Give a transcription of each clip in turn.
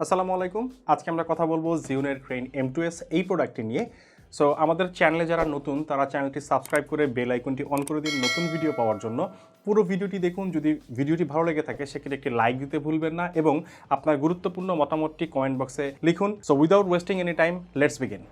আসসালামু আলাইকুম। আজকে আমরা কথা বলবো জিওনের ক্রেন M2S এই প্রোডাক্টটি নিয়ে। সো আমাদের চ্যানেলে যারা নতুন তারা চ্যানেলটি সাবস্ক্রাইব করে বেল আইকনটি অন করে দিন নতুন ভিডিও পাওয়ার জন্য। পুরো ভিডিওটি দেখুন, যদি ভিডিওটি ভালো লেগে থাকে সেক্ষেত্রে একটি লাইক দিতে ভুলবেন না এবং আপনার গুরুত্বপূর্ণ মতামতটি কমেন্ট বক্সে লিখুন। So without wasting any time, let's begin.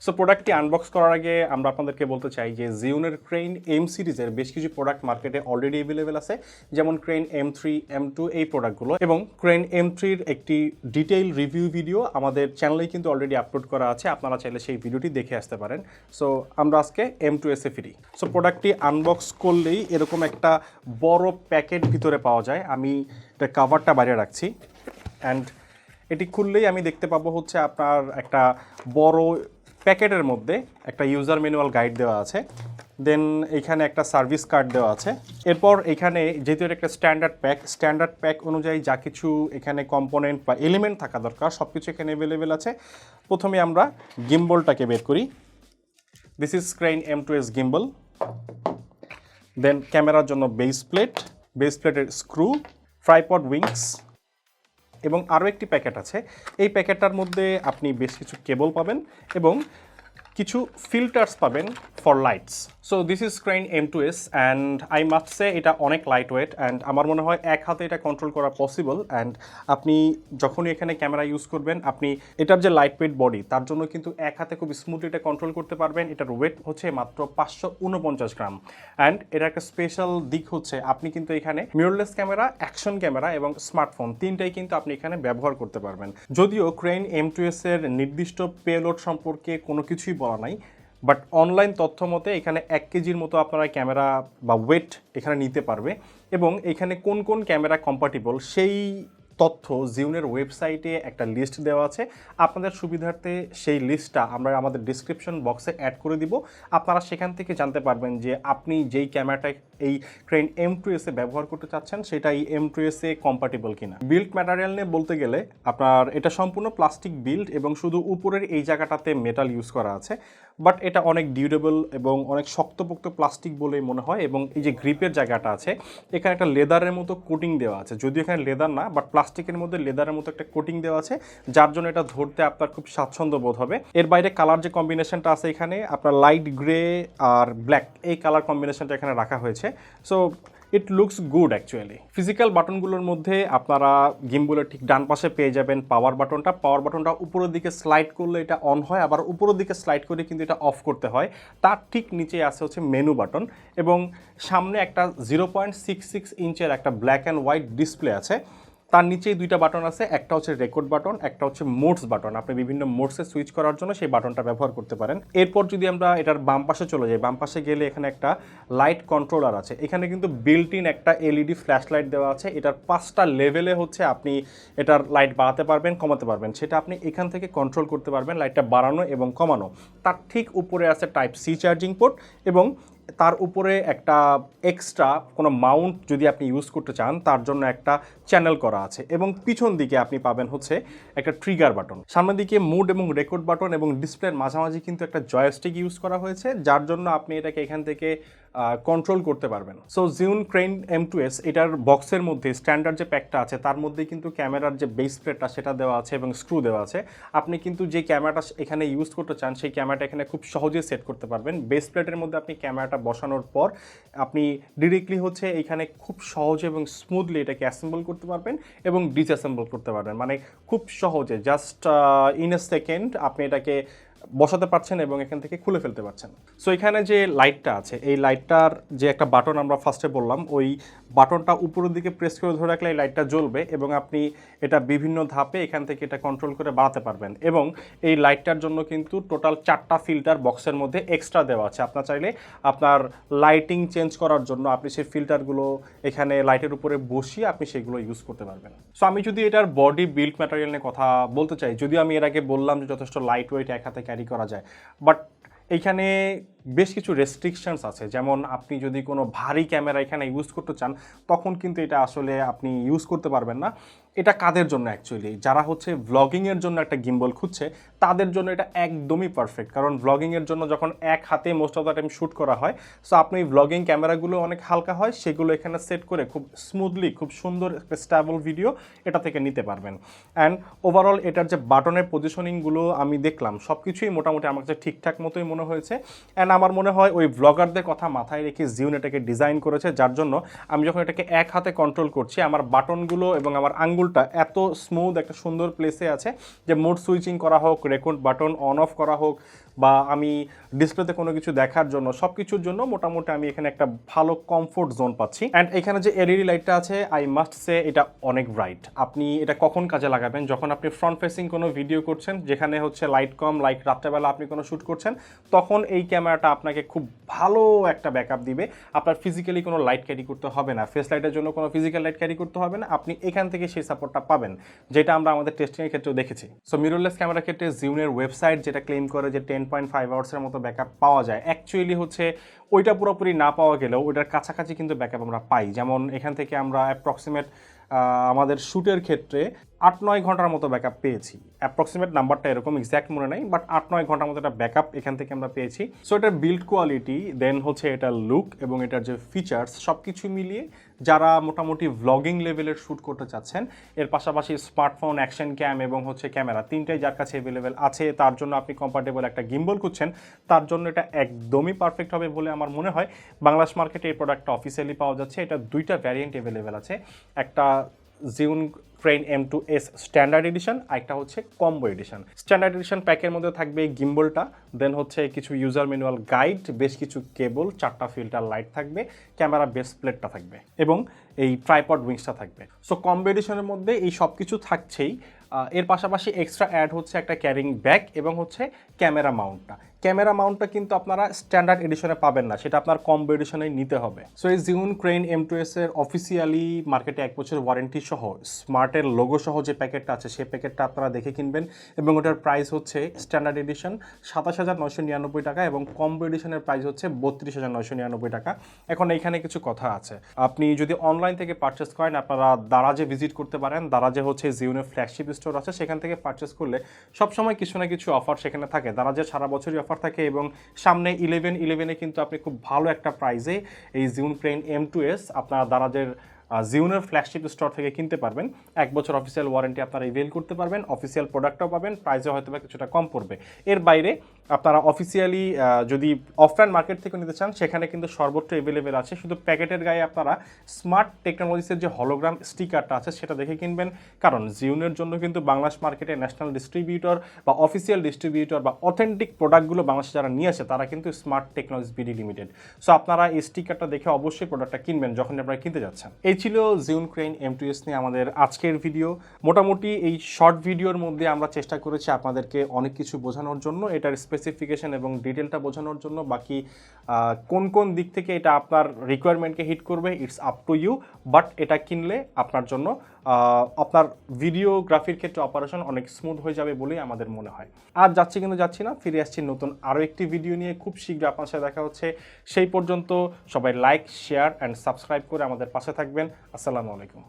So প্রোডাক্টটি আনবক্স করার আগে আমরা আপনাদেরকে বলতে চাই যে জিওনের ক্রেন এম সিরিজের বেশ কিছু প্রোডাক্ট মার্কেটে অলরেডি অ্যাভেলেবেল আছে, যেমন ক্রেন M3, M2 এই প্রোডাক্টগুলো, এবং ক্রেন M3-র একটি ডিটেইল রিভিউ ভিডিও আমাদের চ্যানেলেই কিন্তু অলরেডি আপলোড করা আছে, আপনারা চাইলে সেই ভিডিওটি দেখে আসতে পারেন। সো আমরা আজকে M2S-এ ফিরি। সো প্রোডাক্টটি আনবক্স করলেই এরকম একটা বড় প্যাকেট ভিতরে পাওয়া যায়। আমি এটা কাভারটা বাইরে রাখছি অ্যান্ড এটি খুললেই আমি দেখতে পাবো হচ্ছে আপনার একটা বড় প্যাকেটের মধ্যে একটা ইউজার ম্যানুয়াল গাইড দেওয়া আছে, দেন এখানে একটা সার্ভিস কার্ড দেওয়া আছে। এরপর এখানে যেহেতু এটা একটা স্ট্যান্ডার্ড প্যাক অনুযায়ী যা কিছু এখানে কম্পোনেন্ট বা এলিমেন্ট থাকা দরকার সব কিছু এখানে অ্যাভেলেবেল আছে। প্রথমে আমরা গিম্বলটাকে বের করি। This is Crane M2S gimbal. Then ক্যামেরার জন্য বেস প্লেটের স্ক্রু, ট্রাইপড উইংস, এবং আরও একটি প্যাকেট আছে। এই প্যাকেটটার মধ্যে আপনি বেশ কিছু কেবল পাবেন এবং কিছু ফিল্টার্স পাবেন for lights. So this is Crane M2S and I must say এটা অনেক লাইট ওয়েট অ্যান্ড আমার মনে হয় এক হাতে এটা কন্ট্রোল করা পসিবল। অ্যান্ড আপনি যখনই এখানে ক্যামেরা ইউজ করবেন, আপনি এটার যে লাইট ওয়েট বডি তার জন্য কিন্তু এক হাতে খুব স্মুথলি এটা কন্ট্রোল করতে পারবেন। এটার ওয়েট হচ্ছে মাত্র 549 গ্রাম। অ্যান্ড এটার একটা স্পেশাল দিক হচ্ছে আপনি কিন্তু এখানে মিররলেস ক্যামেরা, অ্যাকশন ক্যামেরা এবং স্মার্টফোন তিনটাই কিন্তু আপনি এখানে ব্যবহার করতে পারবেন। যদিও ক্রেন M2S-এর নির্দিষ্ট পেলোড সম্পর্কে কোনো কিছুই বলা নাই, বাট অনলাইন তথ্য মতে এখানে 1 কেজির মতো আপনারা ক্যামেরা বা ওয়েট এখানে নিতে পারবে এবং এখানে কোন কোন ক্যামেরা কম্পাটিবল সেই তথ্য জিওনের ওয়েবসাইটে একটা লিস্ট দেওয়া আছে। আপনাদের সুবিধার্থে সেই লিস্টটা আমরা আমাদের ডিসক্রিপশন বক্সে অ্যাড করে দিব। আপনারা সেখান থেকে জানতে পারবেন যে আপনি যেই ক্যামেরাটা এই ক্রেন M2S-এ ব্যবহার করতে চাচ্ছেন সেটা এই M2S-এ কম্পাটিবল কিনা। বিল্ড ম্যাটেরিয়াল নিয়ে বলতে গেলে আপনার এটা সম্পূর্ণ প্লাস্টিক বিল্ড এবং শুধু উপরের এই জায়গাটাতে মেটাল ইউজ করা আছে, বাট এটা অনেক ডিউরেবল এবং অনেক শক্তপোক্ত প্লাস্টিক বলেই মনে হয়। এবং এই যে গ্রিপের জায়গাটা আছে এখানে একটা লেদারের মতো কোটিং দেওয়া আছে, যদিও এখানে লেদার না বাট প্লাস্টিকের মধ্যে লেদারের মতো একটা কোটিং দেওয়া আছে, যার জন্য এটা ধরতে আপনার খুব স্বাচ্ছন্দ্য বোধ হবে। এর বাইরে কালার যে কম্বিনেশনটা আছে এখানে আপনার লাইট গ্রে আর ব্ল্যাক এই কালার কম্বিনেশনটা এখানে রাখা হয়েছে। So it looks good actually. Physical বাটনগুলোর মধ্যে আপনারা গিম্বলের ঠিক ডান পাশে পেয়ে যাবেন পাওয়ার বাটনটা উপরের দিকে স্লাইড করলে এটা অন হয়, আবার উপরের দিকে স্লাইড করে কিন্তু এটা অফ করতে হয়। তার ঠিক নিচে আছে হচ্ছে মেনু বাটন এবং সামনে একটা 0.66 ইঞ্চের একটা ব্ল্যাক অ্যান্ড হোয়াইট ডিসপ্লে আছে। তার নিচেই দুইটা বাটন আছে, একটা হচ্ছে রেকর্ড বাটন, একটা হচ্ছে মোডস বাটন। আপনি বিভিন্ন মোডসে সুইচ করার জন্য সেই বাটনটা ব্যবহার করতে পারেন। এরপর যদি আমরা এটার বাম পাশে চলে যাই, বাম পাশে গেলে এখানে একটা লাইট কন্ট্রোলার আছে। এখানে কিন্তু বিল্ট ইন একটা LED ফ্ল্যাশ লাইট দেওয়া আছে। এটার 5টা লেভেলে হচ্ছে আপনি এটার লাইট বাড়াতে পারবেন, কমাতে পারবেন, সেটা আপনি এখান থেকে কন্ট্রোল করতে পারবেন, লাইটটা বাড়ানো এবং কমানো। তার ঠিক উপরে আছে Type-C চার্জিং পোর্ট এবং তার উপরে একটা এক্সট্রা কোনো মাউন্ট যদি আপনি ইউজ করতে চান তার জন্য একটা চ্যানেল করা আছে এবং পিছন দিকে আপনি পাবেন হচ্ছে একটা ট্রিগার বাটন। সামনের দিকে মুড এবং রেকর্ড বাটন এবং ডিসপ্লের মাঝামাঝি কিন্তু একটা জয়স্টিক ইউজ করা হয়েছে, যার জন্য আপনি এটাকে এখান থেকে কন্ট্রোল করতে পারবেন। সো জিওন ক্রেন M2S এটার বক্সের মধ্যে স্ট্যান্ডার্ড যে প্যাকটা আছে তার মধ্যে কিন্তু ক্যামেরার যে বেস প্লেটটা সেটা দেওয়া আছে এবং স্ক্রু দেওয়া আছে। আপনি কিন্তু যে ক্যামেরাটা এখানে ইউজ করতে চান সেই ক্যামেরাটা এখানে খুব সহজেই সেট করতে পারবেন। বেস প্লেটের মধ্যে আপনি ক্যামেরাটা বসানোর পর আপনি ডিরেক্টলি হচ্ছে এখানে খুব সহজে এবং স্মুথলি এটাকে অ্যাসেম্বল করতে পারবেন এবং ডিসঅ্যাসেম্বল করতে পারবেন, মানে খুব সহজে জাস্ট ইন এ সেকেন্ড আপনি এটাকে বসাতে পারছেন এবং এখান থেকে খুলে ফেলতে পারছেন। সো এখানে যে লাইটটা আছে এই লাইটটার যে একটা বাটন আমরা ফার্স্টে বললাম, ওই বাটনটা উপরের দিকে প্রেস করে ধরে রাখলে এই লাইটটা জ্বলবে এবং আপনি এটা বিভিন্ন ধাপে এখান থেকে এটা কন্ট্রোল করে বাড়াতে পারবেন। এবং এই লাইটটার জন্য কিন্তু টোটাল 4টা ফিল্টার বক্সের মধ্যে এক্সট্রা দেওয়া আছে। আপনার চাইলে আপনার লাইটিং চেঞ্জ করার জন্য আপনি সেই ফিল্টারগুলো এখানে লাইটের উপরে বসিয়ে আপনি সেগুলো ইউজ করতে পারবেন। সো আমি যদি এটার বডি বিল্ড ম্যাটেরিয়াল নিয়ে কথা বলতে চাই, যদিও আমি এর আগে বললাম যে যথেষ্ট লাইট ওয়েট এক হাতে ক্যারি করা যায়, বাট এইখানে বেশ কিছু রেস্ট্রিকশনস আছে, যেমন আপনি যদি কোনো ভারী ক্যামেরা এখানে ইউজ করতে চান তখন কিন্তু এটা আসলে আপনি ইউজ করতে পারবেন না। এটা কাদের জন্য অ্যাকচুয়ালি, যারা হচ্ছে ভ্লগিংয়ের জন্য একটা গিম্বল খুঁজছে তাদের জন্য এটা একদমই পারফেক্ট। কারণ ভ্লগিংয়ের জন্য যখন এক হাতে most of the time shoot করা হয়, সো আপনি ভ্লগিং ক্যামেরাগুলো অনেক হালকা হয়, সেগুলো এখানে সেট করে খুব স্মুথলি খুব সুন্দর একটা স্ট্যাবল ভিডিও এটা থেকে নিতে পারবেন। অ্যান্ড ওভারঅল এটার যে বাটনের পজিশনিংগুলো আমি দেখলাম সব কিছুই মোটামুটি আমার কাছে ঠিকঠাক মতোই মনে হয়েছে। অ্যান্ড আমার মনে হয় ওই ব্লগারদের কথা মাথায় রেখে জিউন এটাকে ডিজাইন করেছে, যার জন্য আমি যখন এটাকে এক হাতে কন্ট্রোল করছি আমার বাটনগুলো এবং আমার আঙ্গুলটা এত স্মুথ একটা সুন্দর প্লেসে আছে যে মোড সুইচিং করা হোক, রেকর্ড বাটন অন অফ করা হোক, বা আমি ডিসপ্লেতে কোনো কিছু দেখার জন্য সব কিছুর জন্য মোটামুটি আমি এখানে একটা ভালো কমফোর্ট জোন পাচ্ছি। অ্যান্ড এখানে যে এলইডি লাইটটা আছে আই মাস্ট সে এটা অনেক ব্রাইট। আপনি এটা কখন কাজে লাগাবেন? যখন আপনি ফ্রন্ট ফেসিং কোনো ভিডিও করছেন যেখানে হচ্ছে লাইট কম, লাইক রাত্রেবেলা আপনি কোনো শ্যুট করছেন, তখন এই ক্যামেরাটা আপনাকে খুব ভালো একটা ব্যাকআপ দিবে। আপনার ফিজিক্যালি কোনো লাইট ক্যারি করতে হবে না, ফেস লাইটের জন্য কোনো ফিজিক্যাল লাইট ক্যারি করতে হবে না, আপনি এখান থেকে সেই সাপোর্টটা পাবেন, যেটা আমরা আমাদের টেস্টিংয়ের ক্ষেত্রেও দেখেছি। সো মিররলেস ক্যামেরার ক্ষেত্রে জিউনের ওয়েবসাইট যেটা ক্লেম করে যে 10.5 আওয়ার্সের মতো ব্যাকআপ পাওয়া যায়, অ্যাকচুয়ালি হচ্ছে ওইটা পুরোপুরি না পাওয়া গেলেও ওইটার কাছাকাছি কিন্তু ব্যাকআপ আমরা পাই। যেমন এখান থেকে আমরা অ্যাপ্রক্সিমেট আমাদের শ্যুটের ক্ষেত্রে 8-9 ঘন্টার মতো ব্যাকআপ পেয়েছি। অ্যাপ্রক্সিমেট নাম্বারটা এরকম এক্স্যাক্ট মনে নাই, বাট 8-9 ঘন্টার মতো একটা ব্যাকআপ এখান থেকে আমরা পেয়েছি। সো এটার বিল্ড কোয়ালিটি, দেন হচ্ছে এটার লুক এবং এটার যে ফিচার্স সব কিছু মিলিয়ে যারা মোটামুটি ভ্লগিং লেভেলের শ্যুট করতে চাচ্ছেন, এর পাশাপাশি স্মার্টফোন, অ্যাকশন ক্যাম এবং হচ্ছে ক্যামেরা তিনটাই যার কাছে অ্যাভেলেবেল আছে, তার জন্য আপনি কম্পার্টেবল একটা গিম্বল খুঁজছেন, তার জন্য এটা একদমই পারফেক্ট হবে বলে আমার মনে হয়। বাংলাদেশ মার্কেটে এই প্রোডাক্টটা অফিসিয়ালি পাওয়া যাচ্ছে। এটা দুইটা ভ্যারিয়েন্ট অ্যাভেলেবেল আছে, একটা জিউন ক্রেন M2S স্ট্যান্ডার্ড এডিশন, আরেকটা হচ্ছে কম্বো এডিশন। স্ট্যান্ডার্ড এডিশন প্যাকের মধ্যে থাকবে গিম্বলটা, দেন হচ্ছে কিছু ইউজার ম্যানুয়াল গাইড, বেশ কিছু কেবল, 4টা ফিল্টার লাইট থাকবে, ক্যামেরা বেস প্লেটটা থাকবে এবং এই ট্রাইপড উইংসটা থাকবে। সো কম্বো এডিশনের মধ্যে এই সব কিছু থাকছেই। এর পাশাপাশি এক্সট্রা অ্যাড হচ্ছে একটা ক্যারিং ব্যাগ এবং হচ্ছে ক্যামেরা মাউন্টটা। ক্যামেরা মাউন্টটা কিন্তু আপনারা স্ট্যান্ডার্ড এডিশনে পাবেন না, সেটা আপনার কম্বো এডিশনেই নিতে হবে। সো এই জিউন ক্রেন M2S এর অফিসিয়ালি মার্কেটে 1 বছর ওয়ারেন্টি সহ স্মার্টের লোগো সহ যে প্যাকেটটা আছে সেই প্যাকেটটা আপনারা দেখে কিনবেন এবং ওটার প্রাইস হচ্ছে স্ট্যান্ডার্ড এডিশন 27,999 টাকা এবং কম্বো এডিশনের প্রাইস হচ্ছে 32,999 টাকা। এখন এইখানে কিছু কথা আছে, আপনি যদি অনলাইন থেকে পারচেস করেন আপনারা দারাজে ভিজিট করতে পারেন। দারাজে হচ্ছে জিউনের ফ্ল্যাগশিপ স্টোর আছে, সেখান থেকে পারচেস করলে সবসময় কিছু না কিছু অফার সেখানে থাকে। দারাজে সারা বছরই অফার থাকে এবং সামনে 11/11-এ কিন্তু আপনি খুব ভালো একটা প্রাইসে এই জিউন ক্রেন M2S আপনারা দারাজের জিউনের ফ্ল্যাগশিপ স্টোর থেকে কিনতে পারবেন। 1 বছর অফিসিয়াল ওয়ারেন্টি আপনারা ইভেল করতে পারবেন, অফিসিয়াল প্রোডাক্টটাও পাবেন, প্রাইসে হয়তো বা কিছুটা কম পড়বে। এর বাইরে আপনারা অফিসিয়ালি যদি অফলাইন মার্কেট থেকে নিতে চান সেখানে কিন্তু সর্বত্র অ্যাভেলেবেল আছে। শুধু প্যাকেটের গায়ে আপনারা স্মার্ট টেকনোলজিসের যে হলোগ্রাম স্টিকারটা আছে সেটা দেখে কিনবেন, কারণ জিউনের জন্য কিন্তু বাংলাদেশ মার্কেটে ন্যাশনাল ডিস্ট্রিবিউটর বা অফিসিয়াল ডিস্ট্রিবিউটর বা অথেন্টিক প্রোডাক্টগুলো বাংলাদেশে যারা নিয়ে আসে তারা কিন্তু smart technology BD limited. So আপনারা এই স্টিকারটা দেখে অবশ্যই প্রোডাক্টটা কিনবেন যখন আপনারা কিনতে যাচ্ছেন। এই ছিল জিউন ক্রেন M2S নিয়ে আমাদের আজকের ভিডিও। মোটামুটি এই শর্ট ভিডিওর মধ্যে আমরা চেষ্টা করেছি আপনাদেরকে অনেক কিছু বোঝানোর জন্য, এটার স্পেসিফিকেশন এবং ডিটেলটা বোঝানোর জন্য। বাকি কোন কোন দিক থেকে এটা আপনার রিকোয়ারমেন্টকে হিট করবে it's up to you, but এটা কিনলে আপনার জন্য আপনার ভিডিওগ্রাফির ক্ষেত্রে অপারেশন অনেক স্মুথ হয়ে যাবে বলেই আমাদের মনে হয়। আর যাচ্ছি কিন্তু যাচ্ছি না, ফিরে আসছি নতুন আরও একটি ভিডিও নিয়ে। খুব শীঘ্র আপনার সাথে দেখা হচ্ছে। সেই পর্যন্ত সবাই লাইক, শেয়ার অ্যান্ড সাবস্ক্রাইব করে আমাদের পাশে থাকবেন। আসসালামু আলাইকুম।